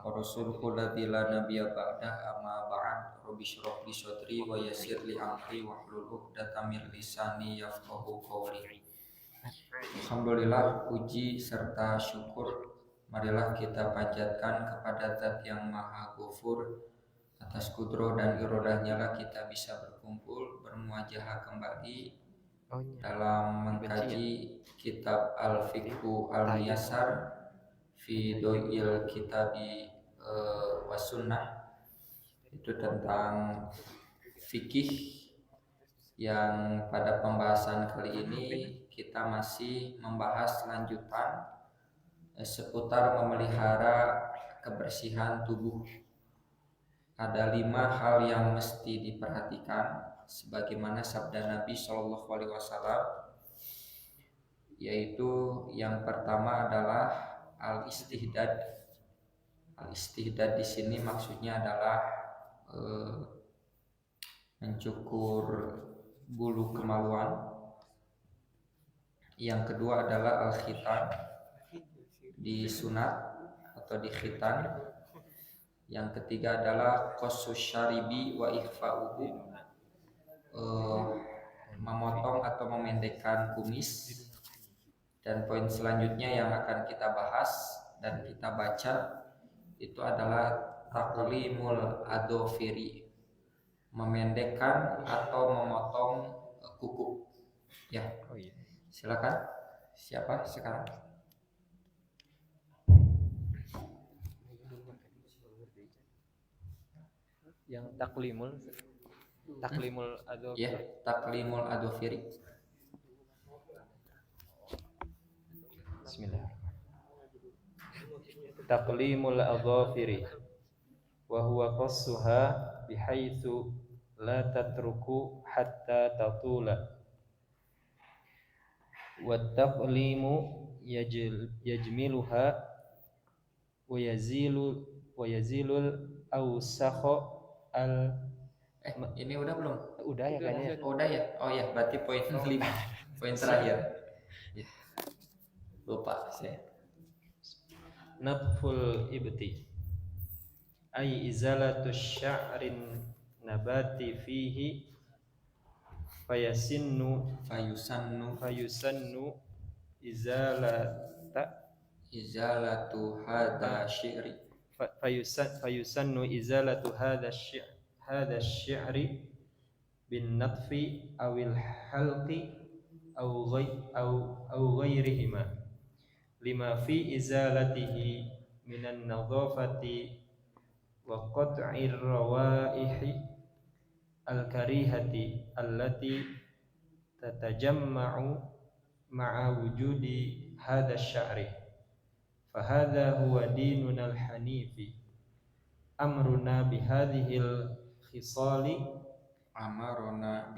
wa rasuluhu ladzi la nabiyya ba'dah amma ba'd rabbi shrah li sadri wa yassir li amri wahlul 'uqdatam min lisani yafqahu qawli. Alhamdulillah, puji serta syukur marilah kita panjatkan kepada Zat yang Maha Ghafur. Atas kudroh dan irodahnya lah kita bisa berkumpul bermuajahah kembali dalam mengkaji kitab Al-Fiqhu Al-Muyassar fi Do'il Kitabi Wasunnah. Itu tentang fikih yang pada pembahasan kali ini kita masih membahas lanjutan seputar memelihara kebersihan tubuh. Ada 5 hal yang mesti diperhatikan sebagaimana sabda Nabi Shallallahu Alaihi Wasallam, yaitu yang pertama adalah al-istihdad. Al-istihdad di sini maksudnya adalah mencukur bulu kemaluan. Yang kedua adalah al-khitan, disunat atau dikhitan. Yang ketiga adalah qassus syaribi wa ikhfa'uhu, memotong atau memendekkan kumis. Dan poin selanjutnya yang akan kita bahas dan kita baca itu adalah taqlimul adofiri, memendekkan atau memotong kuku. Ya, silakan. Siapa sekarang? Yang taklimul adofiri. Ya, taklimul adofiri. Bismillah. Taklimul adofiri wa huwa qassuha bihaitsu la tatruku hatta tatula. Wa taqlimu yajmiluha wa yazilul awsakha Ini udah belum? Udah ya kayaknya. Oh, udah ya. Oh ya, berarti poin 5. Poin terakhir. Lupa saya. Natful ibti ay izalatu sya'rin nabati fihi fayusannu izalatu hadha syi'ri fayusannu izalatu hadha syi'ri bin natfi awil halqi aw ghairihima lima fi izalatihi minan nadhafati wa qat'ir rawaihi al-karihati allati tatajamma'u ma'a wujudi hadha sya'ri fahadha huwa dinuna al-hanifi amruna bihadhil khisali amarona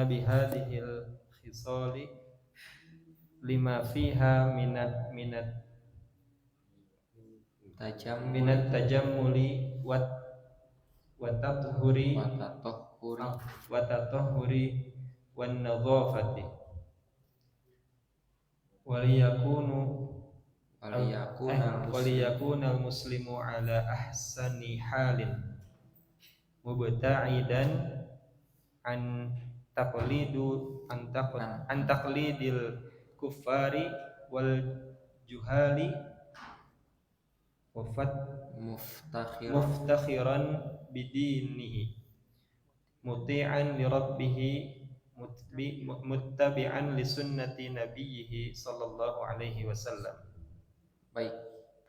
bihadhil khisali lima fiha minat tajammuli wa tathhuri wan nadhafati waliyakuna al-muslimu ala ahsani halin mubta'idan an taqlidil kuffari wal juhali wafat muftakhiran bidinihi muti'an li rabbih muttabi'an li sunnati nabiyhi sallallahu alaihi wasallam. Baik,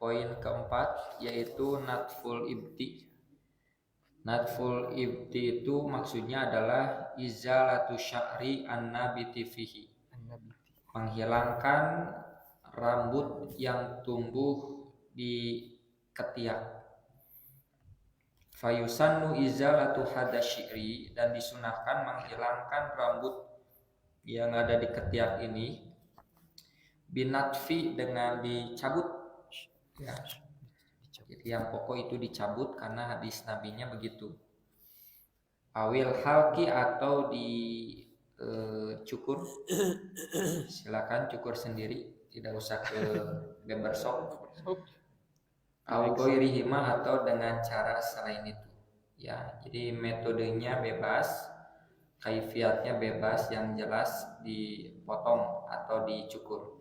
poin keempat yaitu natful ibti. Natful ibti itu maksudnya adalah izalatu sya'ri an-nabiti fihi, menghilangkan rambut yang tumbuh di ketiak. Fayusannu izalatu hadha syi'ri, dan disunahkan menghilangkan rambut yang ada di ketiak ini binatfi, dengan dicabut. Ya. Jadi yang pokok itu dicabut karena hadis nabinya begitu. Awil halki, atau cukur, silakan cukur sendiri, tidak usah ke barbershop. Au ghairihima atau dengan cara selain itu. Ya, jadi metodenya bebas, kaifiatnya bebas, yang jelas dipotong atau dicukur.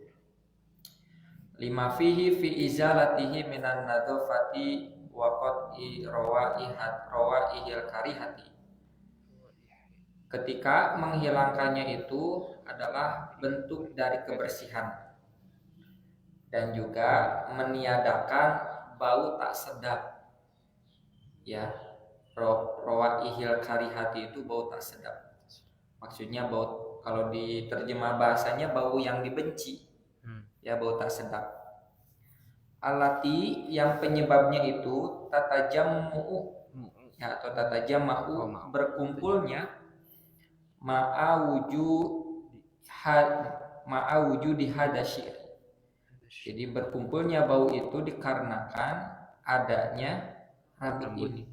Lima fihi fi izalatihi minan nadhafati wa qat'i rawaihil karihati. Ketika menghilangkannya itu adalah bentuk dari kebersihan dan juga meniadakan bau tak sedap. Ya, rawaihil karihati itu bau tak sedap. Maksudnya bau, kalau diterjemah bahasanya bau yang dibenci. Ya, bau tak sedap. Alati yang penyebabnya itu tatajammu, ya, atau tatajammu, berkumpulnya ma'awujudi hadasyir. Jadi berkumpulnya bau itu dikarenakan adanya rambut ini.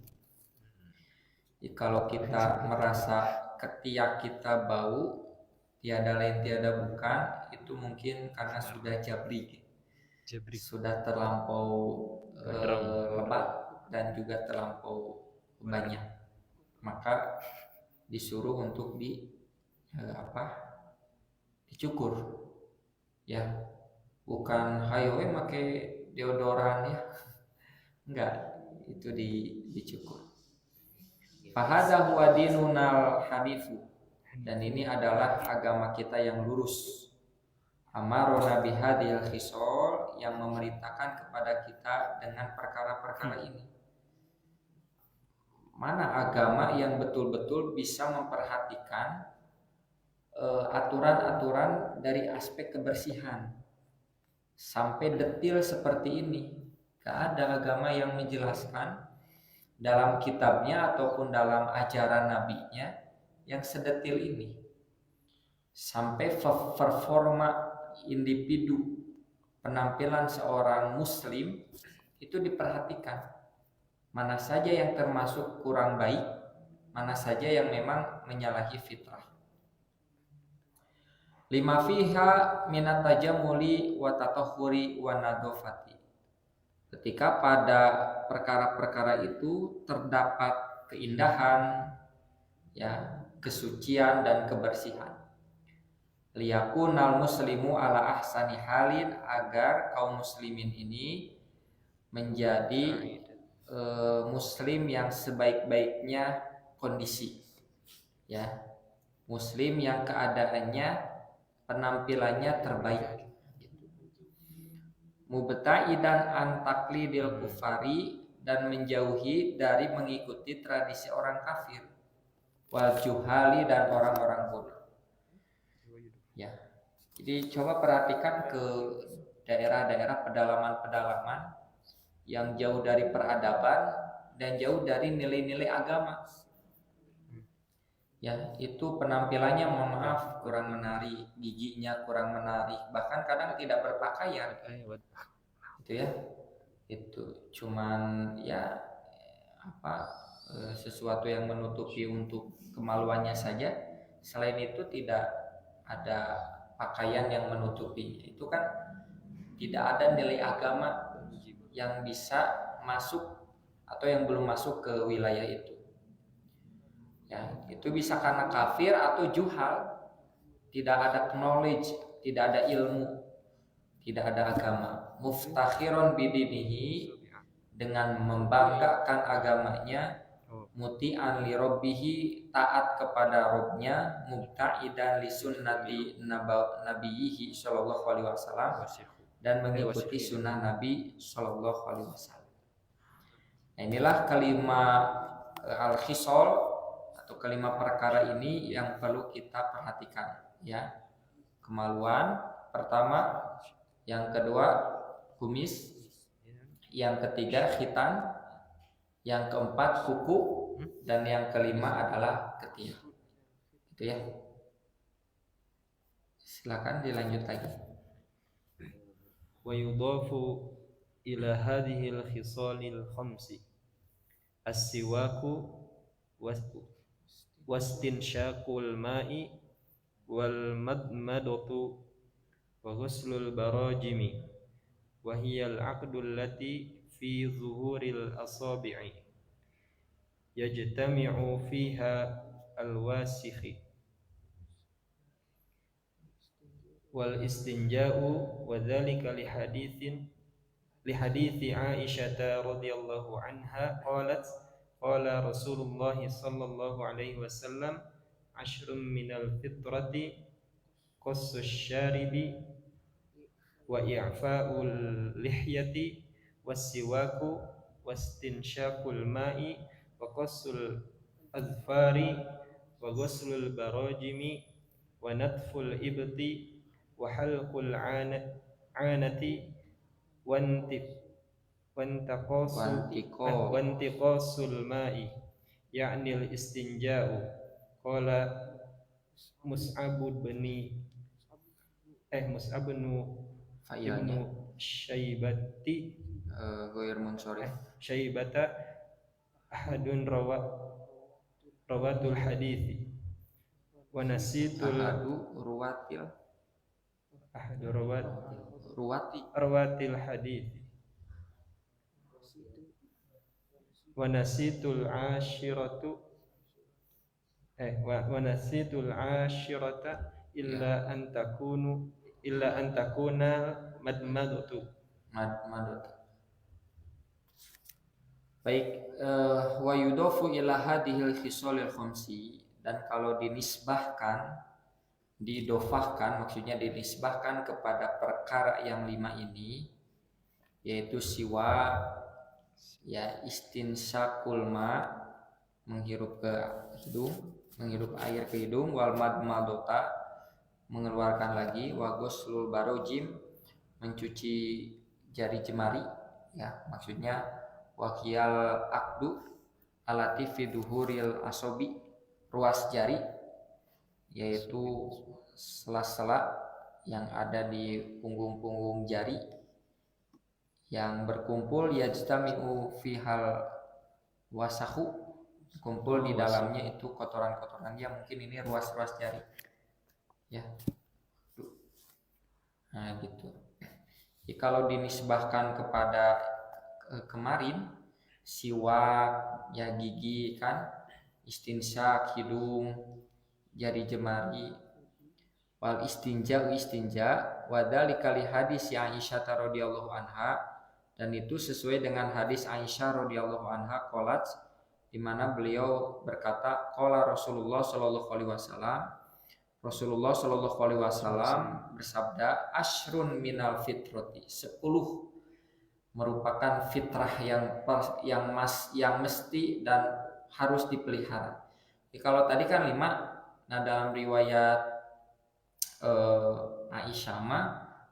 Jadi kalau kita merasa ketiak kita bau, tiada lain tiada bukan, itu mungkin karena sudah jabri, sudah terlampau lebat dan juga terlampau banyak, maka disuruh untuk dicukur, ya, bukan hayo make deodoran ya, enggak, itu dicukur. Fahadha huwa dinunal hanifu, dan ini adalah agama kita yang lurus. Amarona bihadil khisol, yang memerintahkan kepada kita dengan perkara-perkara ini. Mana agama yang betul-betul bisa memperhatikan aturan-aturan dari aspek kebersihan sampai detil seperti ini? Gak ada agama yang menjelaskan dalam kitabnya ataupun dalam ajaran nabinya yang sedetil ini. Sampai performa individu, penampilan seorang muslim itu diperhatikan. Mana saja yang termasuk kurang baik, mana saja yang memang menyalahi fitrah. Lima fiha minat tajamuli wa tatahhuri wa nadhafati. Ketika pada perkara-perkara itu terdapat keindahan, ya, kesucian dan kebersihan. Liyakunal muslimu ala ahsani halin, agar kaum muslimin ini menjadi muslim yang sebaik-baiknya kondisi, ya, muslim yang keadaannya, penampilannya terbaik. Mubta'idan an taqlidil kufari, dan menjauhi dari mengikuti tradisi orang kafir, wal juhali, dan orang-orang bodoh. Ya, jadi coba perhatikan ke daerah-daerah pedalaman-pedalaman yang jauh dari peradaban dan jauh dari nilai-nilai agama. Ya, itu penampilannya, mohon maaf, kurang menarik, giginya kurang menarik, bahkan kadang tidak berpakaian. Itu ya, itu cuman ya sesuatu yang menutupi untuk kemaluannya saja. Selain itu tidak ada pakaian yang menutupi. Itu kan tidak ada nilai agama yang bisa masuk atau yang belum masuk ke wilayah itu. Ya, itu bisa karena kafir atau juhal, tidak ada knowledge, tidak ada ilmu, tidak ada agama. Muftakhiron bidinihi, dengan membanggakan agamanya, muti'an li rabbihi, taat kepada Rabbnya, mubta'idan li sunnati nabiyhi sallallahu alaihi wasallam, dan mengikuti sunnah Nabi sallallahu alaihi wasallam. Nah, inilah kelima al-khisal atau kelima perkara ini yang perlu kita perhatikan, ya. Kemaluan pertama, yang kedua kumis, yang ketiga khitan, yang keempat kuku, dan yang kelima adalah ketiak. Itu ya. Silakan dilanjut lagi. Wa yudafu ila hadhihi al-khisalil khamsi as-siwaku wastinsyaqul ma'i wal madmadatu wa ghuslul barajimi wa hiya al-'aqdu allati fi zuhuril asabi'i yajtami'u fiha al-wasikhi wal istinja'u wa dhalika li hadithi Aisyah radhiyallahu anha qalat qala Rasulullah sallallahu alaihi wasallam ashrun minal fitrati qassus syaribi wa i'fa'ul lihyati wassiwaku wastinsyaqul ma'i wa qassul azfari wa ghuslul barajimi wa natful ibti wa halqul 'anati wantiqasul ma'i ya'ni al-istinja'u qala Mus'ab bin ibnu Syaibati Ghair munsharif. Syaibata ahadun rawatul hadithi wa nasitul ahadu rawatil hadithi wa nasitul ashiratu wa nasitul ashirata illa an takuna madmadatu. Baik, wa yudafu ila hadhil khisalil khamsi, dan kalau dinisbahkan, didofahkan, maksudnya dinisbahkan kepada perkara yang 5 ini, yaitu siwa, ya, istinsaqul ma, menghirup ke hidung, menghirup air ke hidung, wal madmadota, mengeluarkan lagi, wa ghuslul barojim, mencuci jari jemari, ya, maksudnya wakiyal akdu alati fi duhuril asobi, ruas jari, yaitu sela-sela yang ada di punggung-punggung jari yang berkumpul, yajtami'u fihal wasahu, kumpul di dalamnya itu kotoran-kotoran, ya mungkin ini ruas-ruas jari, ya. Nah gitu. Jadi kalau dinisbahkan kepada kemarin, siwak, ya gigi kan, istinsak hidung, jari jemari, wal istinja wa dzalika li hadis Aisyah radhiyallahu anha, dan itu sesuai dengan hadis Aisyah radhiyallahu anha qalat, di mana beliau berkata qala Rasulullah sallallahu alaihi wasallam, Rasulullah sallallahu alaihi wasallam bersabda, asyrun minal fitrati, 10 merupakan fitrah yang mesti dan harus dipelihara. Jadi kalau tadi kan 5, nah dalam riwayat Aisyah mah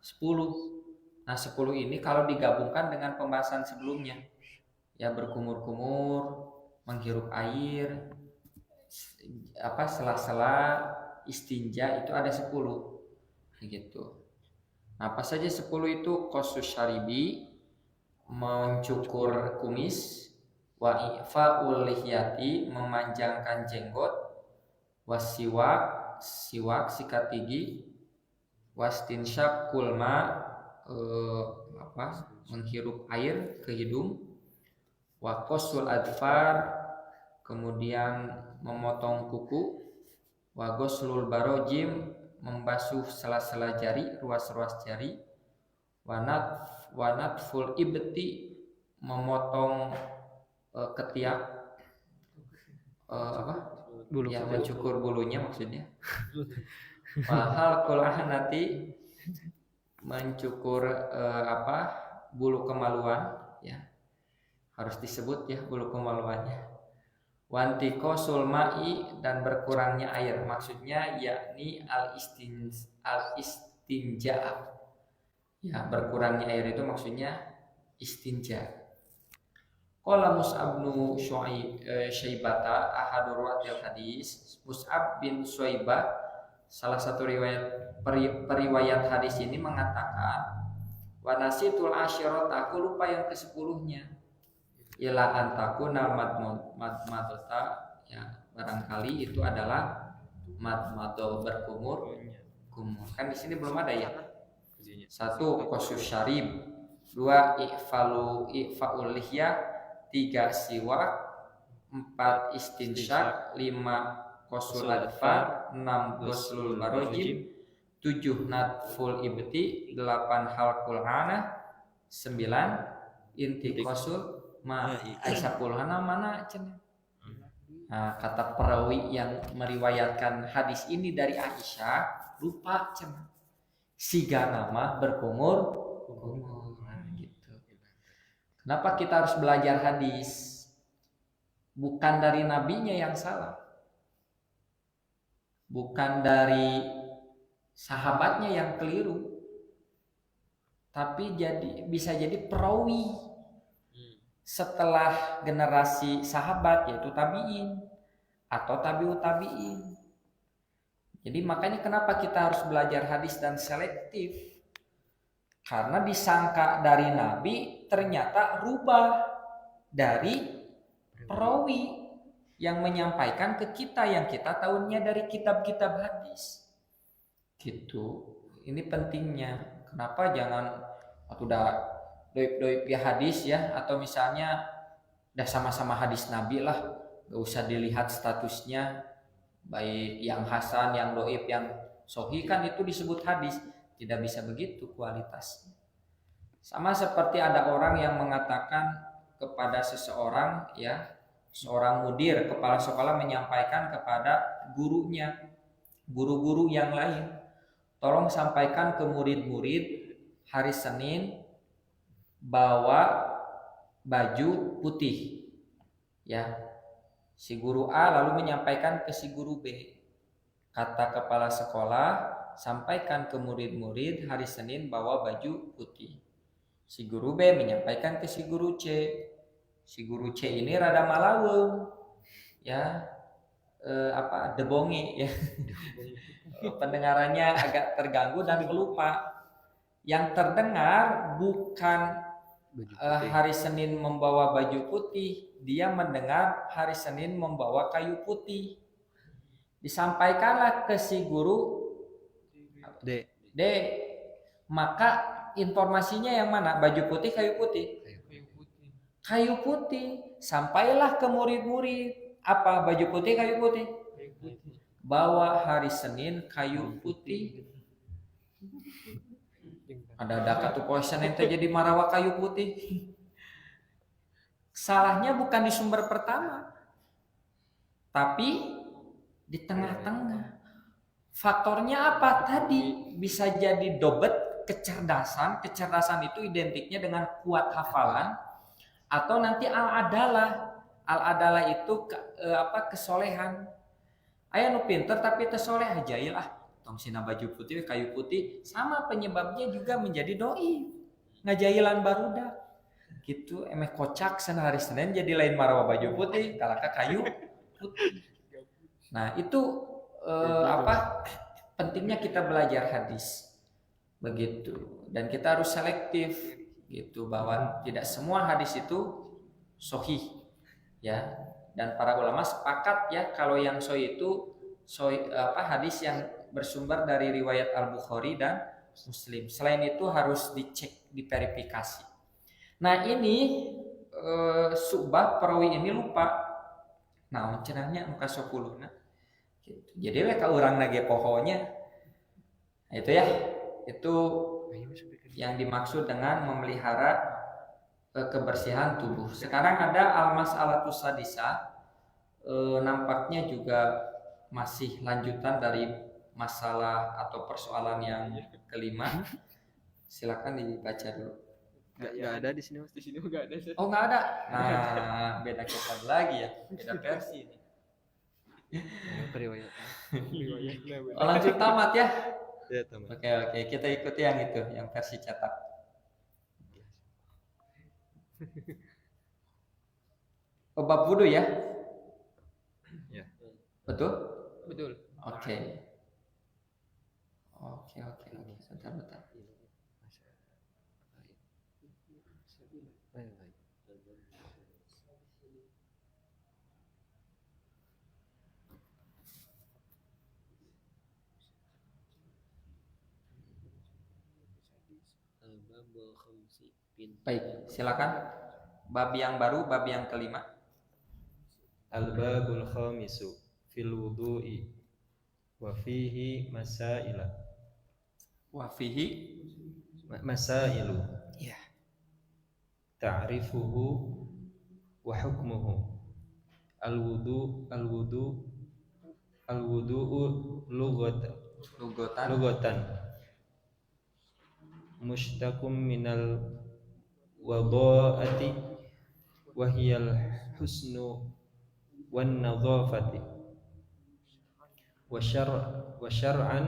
10. Nah 10 ini kalau digabungkan dengan pembahasan sebelumnya, ya berkumur-kumur, menghirup air, sela-sela, istinja, itu ada 10 gitu. Nah apa saja 10 itu? Qassus syaribi, mencukur kumis, wa ifa'ul lihyati, memanjangkan jenggot, wasiwak, sikat gigi, wastinsyaqul ma, menghirup air ke hidung, wa qassul adfar, kemudian memotong kuku, wa ghuslul barojim, membasuh sela-sela jari, ruas-ruas jari, wa natful ibti, memotong ketiak, bulu, ya mencukur bulunya maksudnya. Wahal nanti mencukur bulu kemaluan, ya harus disebut ya bulu kemaluannya. Wanti kosul ma'i, dan berkurangnya air, maksudnya yakni al istinja, ya berkurangnya air itu maksudnya istinja. Qala Mus'ab bin Syaibata ahadur ruwatil hadis, Mus'ab bin Syaibah, salah satu periwayat hadis ini mengatakan, wa nasitul asyirat, aku lupa yang ke-10-nya, ila antakuna madmadata, ya barangkali itu adalah madmado berkumur kumur. Kan di sini belum ada ya. Kuncinya. 1 qasus syarib, 2 i'faul lihya, 3 siwak, 4 istinsyak, 5 qasul adfar, 6 ghuslul barojim, 7 natful ibti, 8 halqul ana, 9 intiqasul ma. Aisyah hana mana cenah? Nah, kata perawi yang meriwayatkan hadis ini dari Aisyah lupa cenah. Siga nama berkumur gitu. Kenapa kita harus belajar hadis? Bukan dari nabinya yang salah. Bukan dari sahabatnya yang keliru. Tapi bisa jadi perawi setelah generasi sahabat, yaitu tabi'in atau tabi'ut tabi'in. Jadi makanya kenapa kita harus belajar hadis dan selektif, karena disangka dari nabi ternyata rubah dari perawi yang menyampaikan ke kita yang kita tahunya dari kitab-kitab hadis gitu. Ini pentingnya. Kenapa jangan udah doib-doib ya hadis ya, atau misalnya udah sama-sama hadis Nabi lah, gak usah dilihat statusnya baik yang hasan, yang doib, yang sohi, kan itu disebut hadis. Tidak bisa begitu kualitasnya. Sama seperti ada orang yang mengatakan kepada seseorang ya, seorang mudir, kepala sekolah menyampaikan kepada gurunya, guru-guru yang lain, tolong sampaikan ke murid-murid hari Senin bawa baju putih ya. Si guru A lalu menyampaikan ke si guru B, kata kepala sekolah, sampaikan ke murid-murid hari Senin bawa baju putih. Si guru B menyampaikan ke si guru C. Si guru C ini rada malaweng ya, debonge ya. Pendengarannya agak terganggu dan pelupa. Yang terdengar bukan hari Senin membawa baju putih, dia mendengar hari Senin membawa kayu putih. Disampaikanlah ke si guru D. Maka informasinya yang mana? Baju putih, kayu putih? Kayu putih. Sampailah ke murid-murid, apa baju putih, kayu putih? Bawa hari Senin kayu putih. Ada katu poison ente jadi marawa kayu putih. Salahnya bukan di sumber pertama, tapi di tengah-tengah. Faktornya apa tadi? Bisa jadi dobet kecerdasan. Kecerdasan itu identiknya dengan kuat hafalan, atau nanti al-adalah. Al-adalah itu kesolehan. Aya nu pinter tapi teu soleh aja lah. Tong sina baju putih, kayu putih, sama penyebabnya juga menjadi doi. Ngajailan barudak. Gitu, emeh kocak sana hari Senin jadi lain marawa baju putih, kalaka kayu putih. Nah, itu pentingnya kita belajar hadis. Begitu. Dan kita harus selektif gitu, bahwa tidak semua hadis itu sahih. Ya. Dan para ulama sepakat ya kalau yang sahih itu hadis yang bersumber dari riwayat Al-Bukhari dan Muslim. Selain itu harus dicek, diverifikasi. Nah ini Subah perawi ini lupa. Nah cenahnya muka 10 nah. Gitu. Jadi ka urang nage pohonya. Nah, itu ya. Itu yang dimaksud dengan memelihara kebersihan tubuh. Sekarang ada al-mas'alatus sadisah, nampaknya juga masih lanjutan dari masalah atau persoalan yang kelima. Silakan dibaca dulu. Nggak ada di sini Mas. Di sini nggak ada. Oh nggak ada. Nah beda kitab lagi ya, beda versi ini. Oh, lanjut tamat ya. Ya, tamat. Oke, kita ikuti yang itu, yang versi cetak. Bab wudu ya? Ya. Betul? Betul. Oke. Bentar. Baik, silakan. Bab yang baru, bab yang kelima. Al-babul khamisu fil wudu'i wa fihi masaila. Wa fihi Masailu ya. ta'rifuhu wa hukmuhu. Al-wudu'u lughatan mushtaqum minal wada'ati wa hiyal husnu wan nadhafati wa syar'an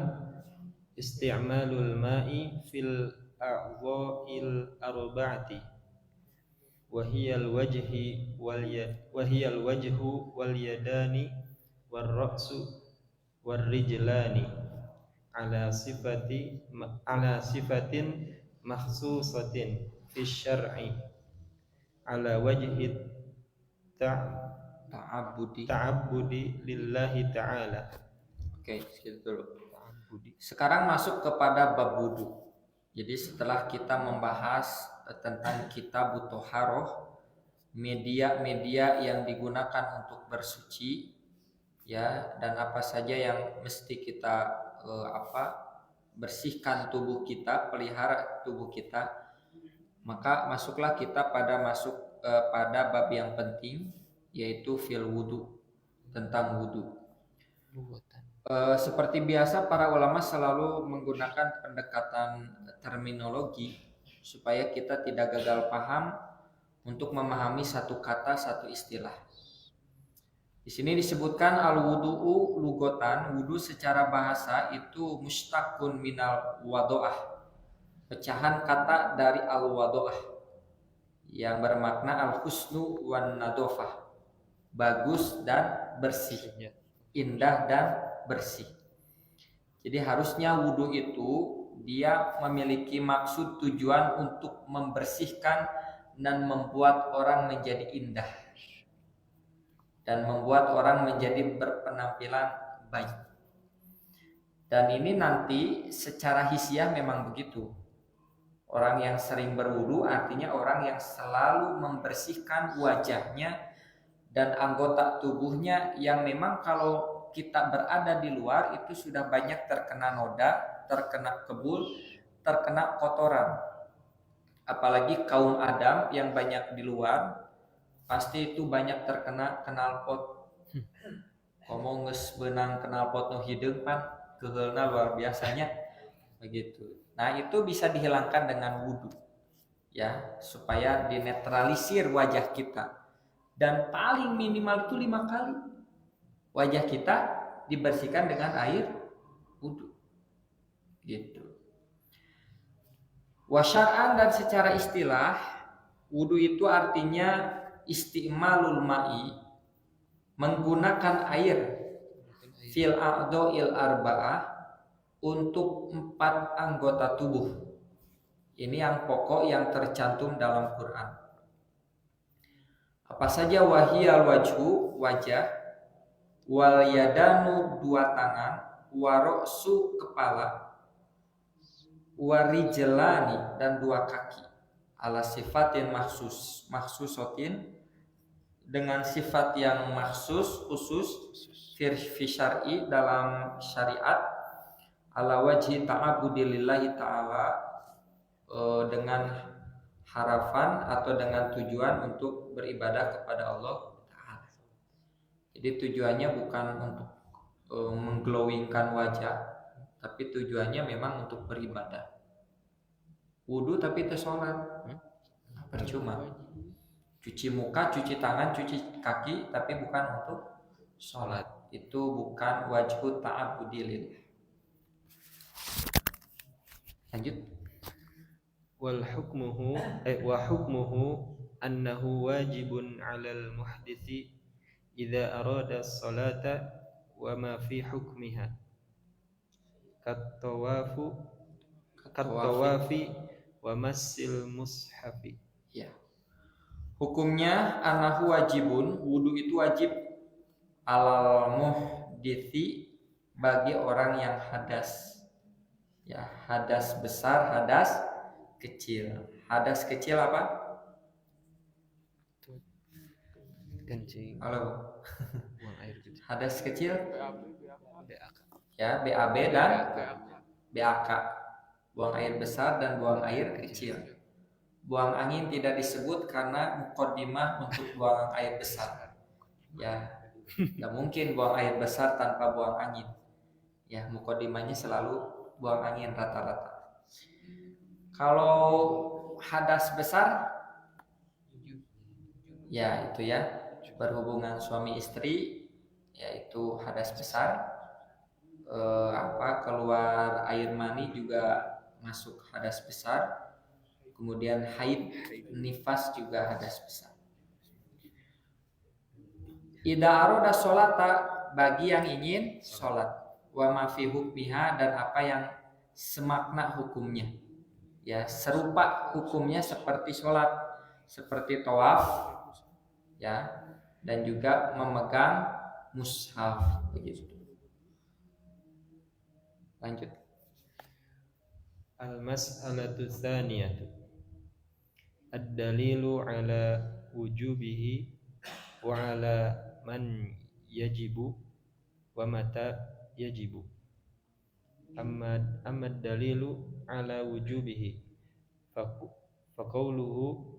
isti'malul ma'i fil a'dha'il arba'ati wa hiyal wajhu wal yadani war ra'su war rijlani ala sifatin makhsusatin fi syar'i ala wajhi ta'abbudi lillahi ta'ala. Oke, segitu dulu. Sekarang masuk kepada bab wudu. Jadi setelah kita membahas tentang kitab Thaharah, media-media yang digunakan untuk bersuci, ya, dan apa saja yang mesti kita bersihkan tubuh kita, pelihara tubuh kita, maka masuklah kita pada bab yang penting, yaitu fil wudu, tentang wudu. Seperti biasa para ulama selalu menggunakan pendekatan terminologi supaya kita tidak gagal paham untuk memahami satu kata, satu istilah. Di sini disebutkan al-wudu'u lugotan, wudu secara bahasa itu mushtaqun minal wado'ah, pecahan kata dari al-wado'ah yang bermakna al-husnu wan nadofah, bagus dan bersih, indah dan bersih. Jadi harusnya wudu itu dia memiliki maksud tujuan untuk membersihkan dan membuat orang menjadi indah dan membuat orang menjadi berpenampilan baik. Dan ini nanti secara hisiah memang begitu. Orang yang sering berwudu artinya orang yang selalu membersihkan wajahnya dan anggota tubuhnya yang memang kalau kita berada di luar itu sudah banyak terkena noda, terkena kebul, terkena kotoran. Apalagi kaum Adam yang banyak di luar, pasti itu banyak terkena knalpot. Ngomong geus beunang knalpot nu hideung pan keheulna luar biasanya begitu. Nah, itu bisa dihilangkan dengan wudu. Ya, supaya dinetralisir wajah kita. Dan paling minimal itu 5 kali. Wajah kita dibersihkan dengan air wudu. Gitu. Wasyar'an dan secara istilah, wudu itu artinya isti'malul ma'i, menggunakan air fil a'dha'il arba'ah untuk 4 anggota tubuh. Ini yang pokok yang tercantum dalam Quran. Apa saja? Wahiyal wajhu, wajah, wal yadanu 2 tangan, waroksu kepala, warijlani dan 2 kaki, ala sifatin maksusotin dengan sifat yang maksus khusus fi syar'i dalam syariat, ala wajhi ta'abudi lillahi ta'ala, dengan harapan atau dengan tujuan untuk beribadah kepada Allah Ta'ala. Jadi tujuannya bukan untuk mengglowingkan wajah, tapi tujuannya memang untuk beribadah. Wudu tapi itu sholat, percuma. Cuci muka, cuci tangan, cuci kaki, tapi bukan untuk sholat. Itu bukan wajhu ta'abudi lillah. Lanjut. Wa hukmuhu annahu wajibun 'alal muhditsi idza arada as-salata wa ma fi hukmiha kat-tawafi wa massil mushafi. Ya. Hukumnya annahu wajibun, wudu itu wajib alal muhditsi bagi orang yang hadas. Ya, hadas besar, hadas kecil. Hadas kecil apa? Kencing. Halo. Buang air kecil. Hadas kecil BAK. ya BAB dan BAK. Buang air besar dan buang air kecil. Buang angin tidak disebut karena muqaddimah untuk buang air besar. Ya, nggak mungkin buang air besar tanpa buang angin. Ya, muqaddimahnya selalu buang angin rata-rata. Kalau hadas besar, ya itu ya berhubungan suami istri, yaitu hadas besar. Keluar air mani juga masuk hadas besar. Kemudian haid, nifas juga hadas besar. Idza arada sholata, bagi yang ingin sholat, wa ma fi hukmiha, dan apa yang semakna hukumnya, ya serupa hukumnya seperti sholat, seperti tawaf, ya, dan juga memegang mushaf, begitu. Lanjut. Al-mas'alatu tsaniyatu ad-dalilu ala wujubihi wa ala man yajibu wa mata yajibu. Amma ad-dalilu ala wujubihi faqauluhu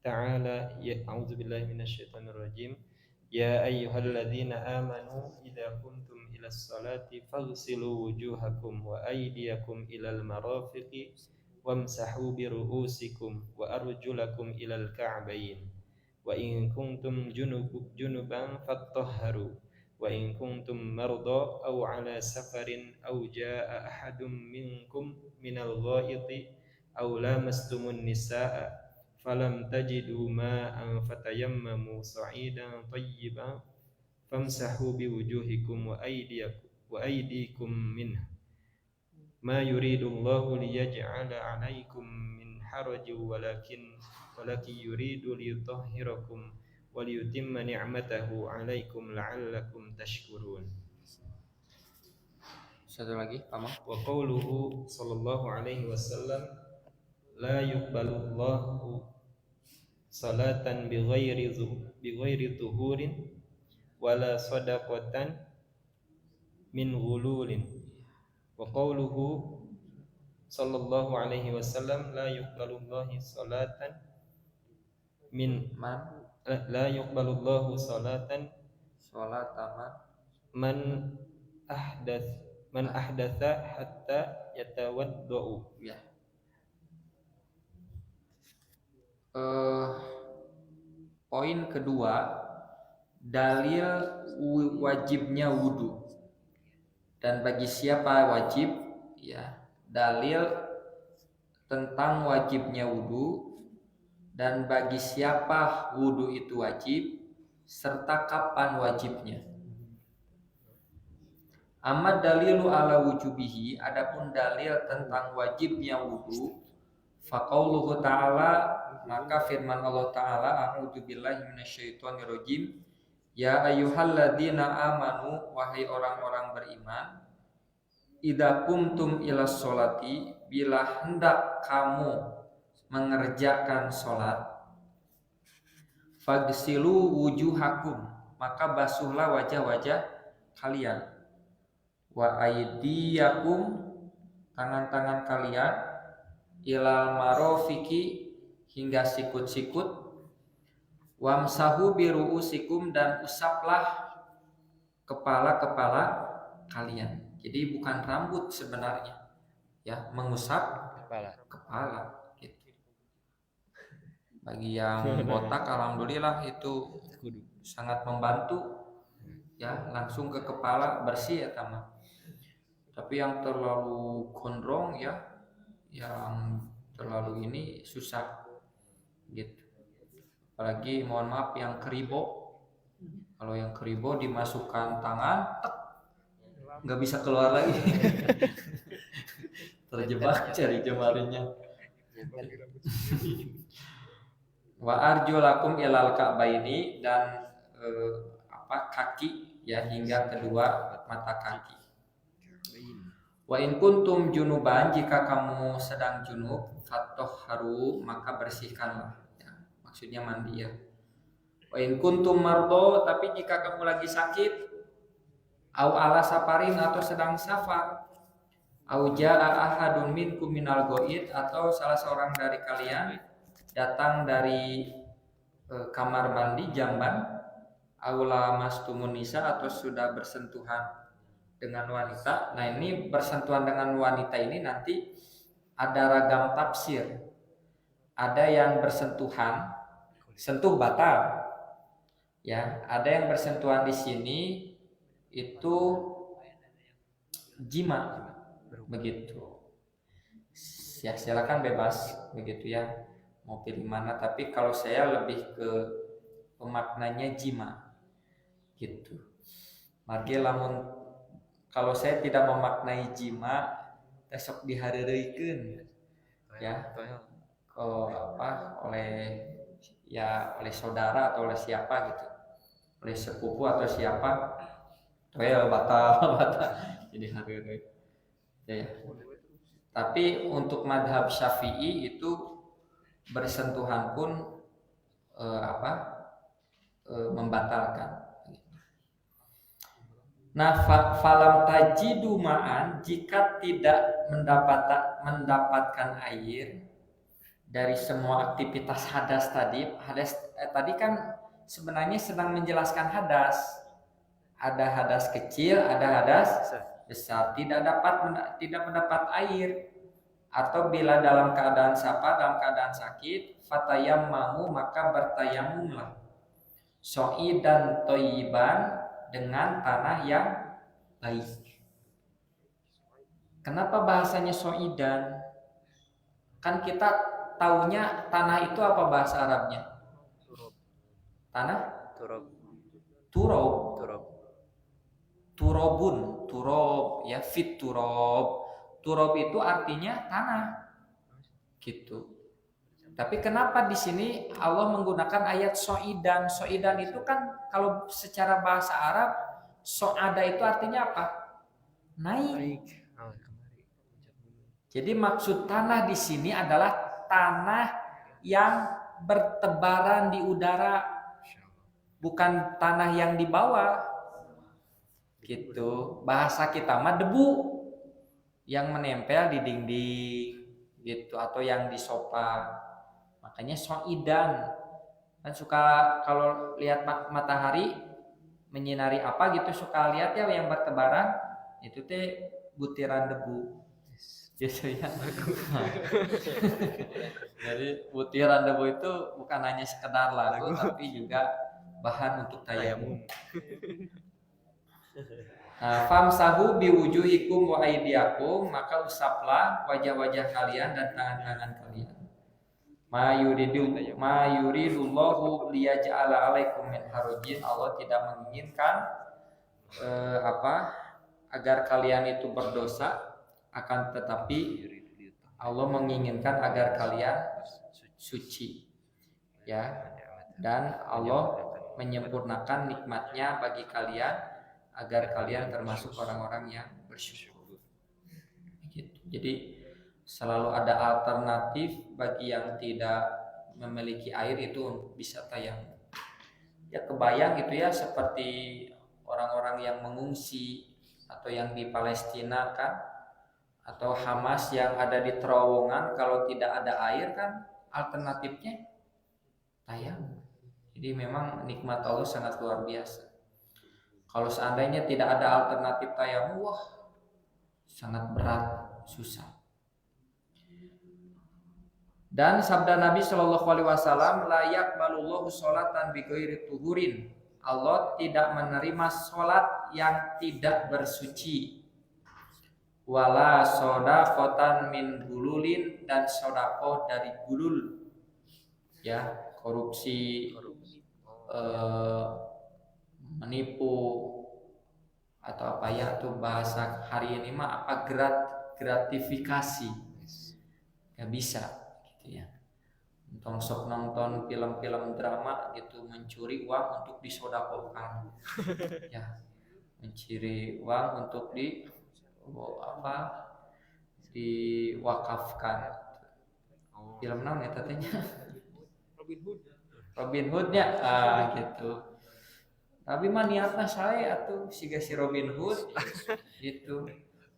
ta'ala, a'udzu billahi minasyaitonir rajim, ya ayyuhalladzina amanu idza kuntum ilas salati faghsilu wujuhakum wa aydiyakum ilal marafiqi wamsahu bi ru'usikum wa arjulakum ilal ka'bayn wa in kuntum junuban fattahharu wa in kuntum marda aw ala safarin aw jaa ahadum minkum minal ghaiti aw lamastumun nisaa falam tajidu ma'an fatayammamu sa'idan tayyiban famsahu biwujuhikum wa aydikum minhu ma yuridullahu liyaj'ala 'alaikum min harajin walakin yuridu liyutahhirakum wa liyutimma ni'matahu 'alaikum la'allakum tashkurun. Satu lagi, Pamang. Wa qauluhu sallallahu alaihi wasallam, la yuqbalullahu salatan bighairi tuhurin wala sadaqatan min ghululin. Wa qauluhu sallallahu alaihi wasallam, la yuqbalullahu salatan min la yuqbalullahu salatan man ahdatha hatta yatawaddau. Ya. Poin kedua, dalil wajibnya wudu. Dan bagi siapa wajib, ya, dalil tentang wajibnya wudu, dan bagi siapa wudu itu wajib, serta kapan wajibnya. Amma dalilu ala wujubihi, adapun dalil tentang wajibnya wudu, faqauluhu ta'ala, maka firman Allah Ta'ala, a'udzu billahi minasyaitonir rajim, ya ayyuhalladzina amanu, wahai orang-orang beriman, idza qumtum ilas sholati, bila hendak kamu mengerjakan sholat, fagsilu wujuhakum, maka basuhlah wajah-wajah kalian, wa aydiyakum, tangan-tangan kalian, ilal marofiki, hingga sikut-sikut, wamsahu biru'usikum, dan usaplah kepala-kepala kalian. Jadi bukan rambut sebenarnya, ya, mengusap kepala gitu. Bagi yang botak alhamdulillah itu sangat membantu, ya, langsung ke kepala bersih ya teman. Tapi yang terlalu gondrong, ya, yang terlalu ini susah gitu. Apalagi mohon maaf yang keribo, kalau yang keribo dimasukkan tangan, nggak bisa keluar lagi. Terjebak cari jemarinya. Wa arjulakum ilal ka'baini, dan kaki, ya, hingga kedua mata kaki. Wa in kuntum junuban, jika kamu sedang junub, fatahharu, maka bersihkanlah. Ya, maksudnya mandi ya. Wa in kuntum mardo, tapi jika kamu lagi sakit, au ala safarin, atau sedang safar, au jaa ahadun minkum minal ghaid, atau salah seorang dari kalian datang dari kamar mandi jamban, au lamastumun nisa, atau sudah bersentuhan dengan wanita. Nah, ini bersentuhan dengan wanita ini nanti ada ragam tafsir. Ada yang bersentuhan, sentuh batal. Ya, ada yang bersentuhan di sini itu jima, begitu. Ya, silakan bebas begitu ya. Mau pilih mana, tapi kalau saya lebih ke pemaknanya jima. Gitu. Margi lamun kalau saya tidak memaknai jima, besok dihareureikeun ya. Oleh saudara atau oleh siapa gitu. Oleh sepupu atau siapa. Batal. Jadi hareureuk. Ya. Tapi untuk madhab Syafi'i itu bersentuhan pun membatalkan. Nah, falam tajidu ma'an, jika tidak mendapatkan air dari semua aktivitas hadas tadi. Tadi kan sebenarnya sedang menjelaskan hadas. Ada hadas kecil, ada hadas besar. Tidak mendapat air, atau bila dalam keadaan dalam keadaan sakit, fatayammamu, maka bertayamumlah. So'idan toyiban, dengan tanah yang baik. Kenapa bahasanya so'idan? Kan kita taunya tanah itu apa bahasa Arabnya? Tanah? Turab. Turobun, turob ya, fit turob. Turob itu artinya tanah. Gitu. Tapi kenapa di sini Allah menggunakan ayat so'idan? So'idan itu kan kalau secara bahasa Arab, so'ada itu artinya apa? Naik. Jadi maksud tanah di sini adalah tanah yang bertebaran di udara, bukan tanah yang di bawah. Gitu. Bahasa kita mah debu yang menempel di dinding gitu, atau yang di sofa. Makanya so'idan. Kan suka kalau lihat matahari menyinari apa gitu, suka lihat ya yang bertebaran, itu teh butiran debu. Gitu ya. Jadi butiran debu itu bukan hanya sekedar lagu, tapi juga bahan untuk tayamum. Famsahu biwujuhikum wa aydiyakum, maka usaplah wajah-wajah kalian dan tangan-tangan kalian. Ma yuridullahu liyaj'ala 'alaikum min harajin. Allah tidak menginginkan agar kalian itu berdosa, akan tetapi Allah menginginkan agar kalian suci. Ya. Dan Allah menyempurnakan nikmatnya bagi kalian agar kalian termasuk orang-orang yang bersyukur. Gitu. Jadi selalu ada alternatif bagi yang tidak memiliki air itu untuk bisa tayamum. Ya kebayang gitu ya, seperti orang-orang yang mengungsi atau yang di Palestina kan, atau Hamas yang ada di terowongan, kalau tidak ada air kan alternatifnya tayamum. Jadi memang nikmat Allah sangat luar biasa. Kalau seandainya tidak ada alternatif tayamum, wah sangat berat, susah. Dan sabda Nabi Shallallahu Alaihi Wasallam, la yaqbalullahu sholatan bighairi tuhurin. Allah tidak menerima sholat yang tidak bersuci. Wala sodaqotan min gululin, dan sodaqoh dari gulul. Ya, korupsi, menipu atau apa ya, tuh bahasa hari ini mah apa, gratifikasi. Gak bisa. Ya. Nonton film-film drama gitu, mencuri uang untuk disodakohkan. Ya, mencuri uang untuk apa diwakafkan. Film naon eta teh nya? Robin Hood-nya gitu. Tapi mah niatna saya atuh siga si Robin Hood gitu.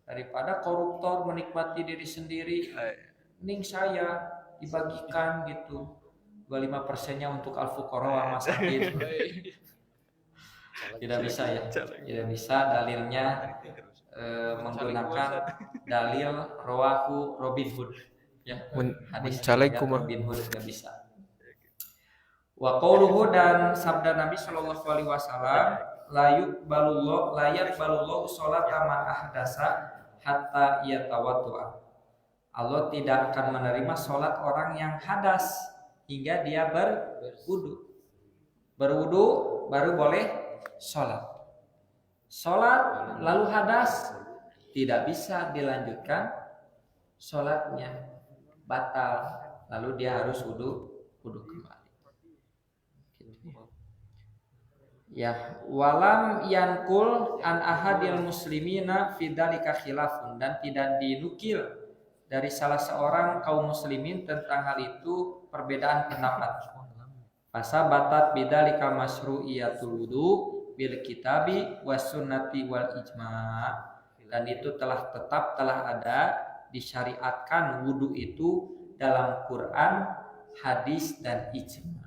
Daripada koruptor menikmati diri sendiri, mending saya dibagikan gitu. 25%-nya untuk al-fuqara wal masakin. Tidak bisa ya. Tidak bisa, dalilnya menggunakan dalil rawahu Robin Hood. Ya, hadis Mencaleg riwayat kumaha? Robin Hood gak bisa. Wa qauluhu dan sabda Nabi sallallahu alaihi wasallam la yaqbalullahu sholata man ahdasa hatta yatawaddu'a. Allah tidak akan menerima sholat orang yang hadas hingga dia berwudu. Berwudu baru boleh sholat. Sholat lalu hadas tidak bisa dilanjutkan sholatnya, batal. Lalu dia harus wudu kembali. Ya, walam yankul an ahadil muslimina fi dzalika khilafun, dan tidak dinukil dari salah seorang kaum muslimin tentang hal itu perbedaan pendapat. Fasabatat bidzalika masyru'iyatul wudu bil kitabi was sunnati wal ijma', dan itu telah ada disyariatkan wudu itu dalam Quran, hadis dan ijma'.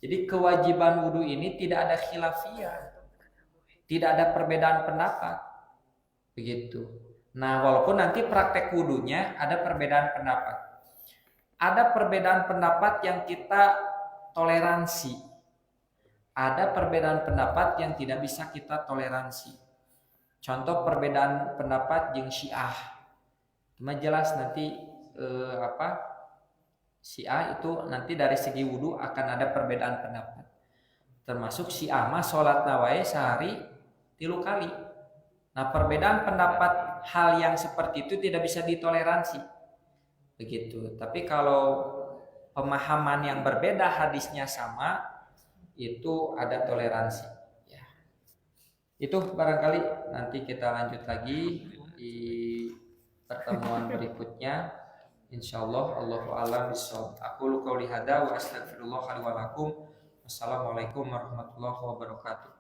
Jadi kewajiban wudu ini tidak ada khilafiyah, tidak ada perbedaan pendapat, begitu. Nah, walaupun nanti praktek wudunya ada perbedaan pendapat, ada perbedaan pendapat yang kita toleransi, ada perbedaan pendapat yang tidak bisa kita toleransi. Contoh perbedaan pendapat jeung Syiah, cuma jelas nanti Syiah itu nanti dari segi wudu akan ada perbedaan pendapat. Termasuk Syiah mah sholat nawae sehari 3 kali. Nah, perbedaan pendapat hal yang seperti itu tidak bisa ditoleransi. Begitu. Tapi kalau pemahaman yang berbeda hadisnya sama, itu ada toleransi. Ya. Itu barangkali nanti kita lanjut lagi di pertemuan berikutnya. Insyaallah. Allahu a'lam bishawab. Aqulu qouli hadza wa astaghfirullah li wa lakum. Wassalamualaikum warahmatullahi wabarakatuh.